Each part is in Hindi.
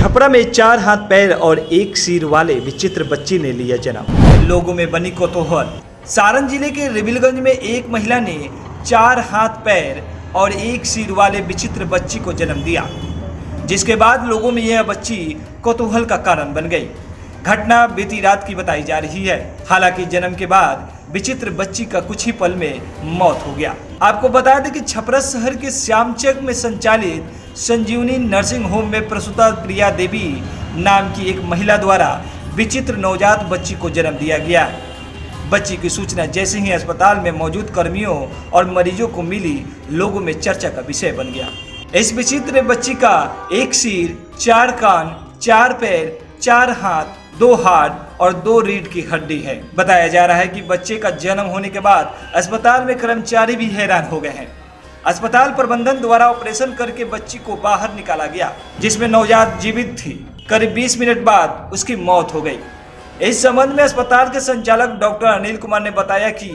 छपरा में 4 हाथ पैर और 1 सिर वाले विचित्र बच्चे ने लिया जन्म। लोगों में बनी कौतूहल। सारण जिले के रिविलगंज में एक महिला ने 4 हाथ पैर और 1 सिर वाले विचित्र बच्ची को जन्म दिया, जिसके बाद लोगों में यह बच्ची कौतूहल का कारण बन गई। घटना बीती रात की बताई जा रही है। हालांकि जन्म के बाद विचित्र बच्ची का कुछ ही पल में मौत हो गया। आपको बता दें कि छपरा शहर के श्यामचक में संचालित संजीवनी नर्सिंग होम में प्रसूता प्रिया देवी नाम की एक महिला द्वारा विचित्र नवजात बच्ची को जन्म दिया गया। बच्ची की सूचना जैसे ही अस्पताल में मौजूद कर्मियों और मरीजों को मिली, लोगों में चर्चा का विषय बन गया। इस विचित्र बच्ची का 1 सिर, 4 कान, 4 पैर, 4 हाथ, 2 हाथ और 2 रीढ़ की हड्डी है। बताया जा रहा है कि बच्चे का जन्म होने के बाद अस्पताल में कर्मचारी भी हैरान हो गए हैं। अस्पताल प्रबंधन द्वारा ऑपरेशन करके बच्ची को बाहर निकाला गया, जिसमें नवजात जीवित थी। करीब 20 मिनट बाद उसकी मौत हो गई। इस संबंध में अस्पताल के संचालक डॉक्टर अनिल कुमार ने बताया कि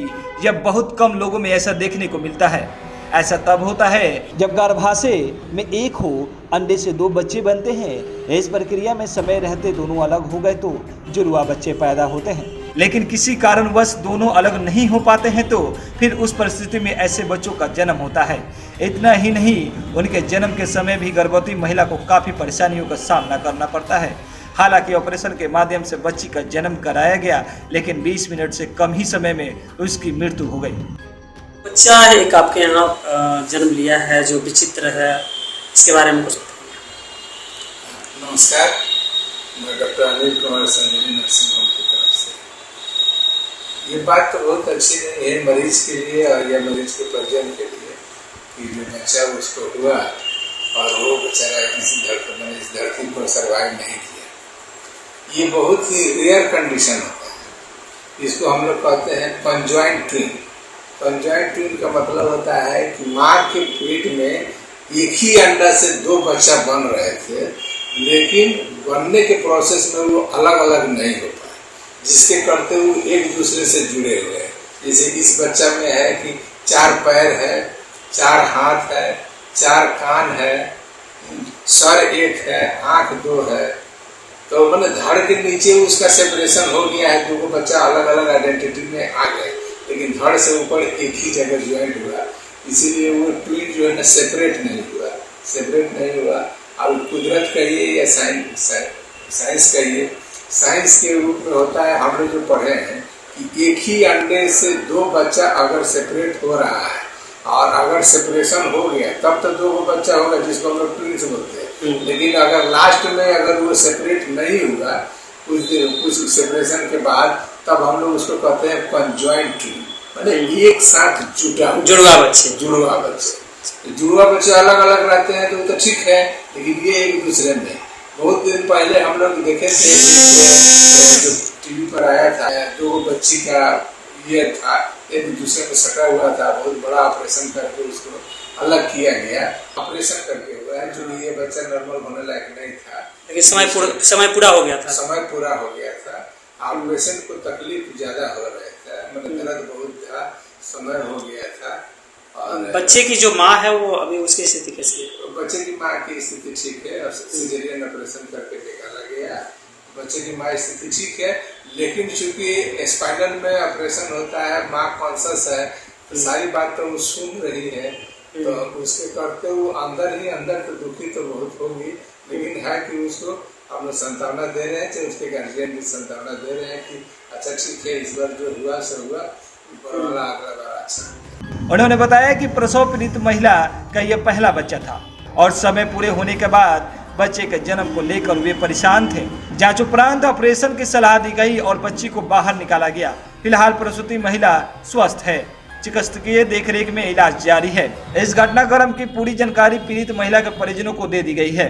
यह बहुत कम लोगों में ऐसा देखने को मिलता है। ऐसा तब होता है जब गर्भाशय में एक हो, अंडे से 2 बच्चे बनते हैं। इस प्रक्रिया में समय रहते दोनों अलग हो गए तो जुड़वा बच्चे पैदा होते हैं, लेकिन किसी कारणवश दोनों अलग नहीं हो पाते हैं तो फिर उस परिस्थिति में ऐसे बच्चों का जन्म होता है। इतना ही नहीं, उनके जन्म के समय भी गर्भवती महिला को काफ़ी परेशानियों का सामना करना पड़ता है। हालांकि ऑपरेशन के माध्यम से बच्ची का जन्म कराया गया, लेकिन 20 मिनट से कम ही समय में उसकी मृत्यु हो गई। बच्चा एक आपके यहाँ जन्म लिया है जो विचित्र है, इसके बारे में कुछ बताइए। नमस्कार, मैं डॉक्टर अनिल कुमार संजीवनी नर्सिंग होम की तरफ से। ये बात तो बहुत अच्छी नहीं है मरीज के लिए और या मरीज के परिजन के लिए कि जो बच्चा उसको हुआ और वो बेचारा इस धरती पर सर्वाइव नहीं किया। ये बहुत ही रेयर कंडीशन होता है। इसको हम लोग कहते हैं कंजॉइंट ट्विन। कंजॉइंट ट्विन का मतलब होता है कि माँ के पेट में एक ही अंडा से 2 बच्चा बन रहे थे, लेकिन बनने के प्रोसेस में वो अलग अलग नहीं हो पाए, जिसके करते हुए एक दूसरे से जुड़े हुए हैं। जैसे इस बच्चा में है कि 4 पैर है, 4 हाथ है, 4 कान है, सर 1 है, आँख 2 है। तो मैंने धड़ के नीचे उसका सेपरेशन हो गया है, 2 बच्चा अलग अलग आइडेंटिटी में आ गए, लेकिन धड़ से ऊपर एक ही जगह ज्वाइंट हुआ। इसीलिए वो ट्विन जो है ना सेपरेट नहीं हुआ। अब कुदरत कहिए या साइंस कहिए, साइंस के रूप में होता है। हम लोग जो पढ़े हैं कि एक ही अंडे से 2 बच्चा अगर सेपरेट हो रहा है और अगर सेपरेशन हो गया तब तो 2 बच्चा होगा, जिसको हम लोग ट्विन्स बोलते हैं। लेकिन अगर लास्ट में अगर वो सेपरेट नहीं हुआ कुछ सेपरेशन के बाद, तब हम लोग उसको कहते हैं कंजॉइंट ट्विन, मतलब एक साथ जुड़वा बच्चे अलग अलग रहते हैं तो ठीक है, लेकिन ये एक दूसरे में। बहुत दिन पहले हम लोग देखे थे जो टीवी पर आया था, 2 बच्ची का ये था, एक दूसरे में सटा हुआ था। बहुत बड़ा ऑपरेशन करके उसको अलग किया गया। ऑपरेशन करके हुआ है, जो ये बच्चा नॉर्मल होने लायक नहीं था, लेकिन समय पूरा हो गया था। ऑपरेशन को तकलीफ ज्यादा हो रहा था, मतलब दर्द बहुत था, समय हो गया था। और बच्चे की जो माँ है वो अभी उसकी स्थिति कैसी है? बच्चे की माँ की स्थिति ठीक है और सिजेरियन ऑपरेशन करके निकाला गया। बच्चे की माँ स्थिति ठीक है, लेकिन चूंकि स्पाइनल में ऑपरेशन होता है, माँ कॉन्शियस है, तो सारी बात तो वो सुन रही है। तो उसके करते वो अंदर तो दुखी तो बहुत होगी, लेकिन है कि उसको हम लोग सांत्वना दे रहे हैं, चाहे उसके गार्जियन भी सांत्वना दे रहे हैं कि अच्छा ठीक है, इस बार जो हुआ सो हुआ, अगला बार अच्छा। उन्होंने बताया कि प्रसव पीड़ित महिला का यह पहला बच्चा था और समय पूरे होने के बाद बच्चे के जन्म को लेकर वे परेशान थे। जांच उपरांत ऑपरेशन की सलाह दी गई और बच्ची को बाहर निकाला गया। फिलहाल प्रसूति महिला स्वस्थ है, चिकित्सकीय देखरेख में इलाज जारी है। इस घटनाक्रम की पूरी जानकारी पीड़ित महिला के परिजनों को दे दी गई है।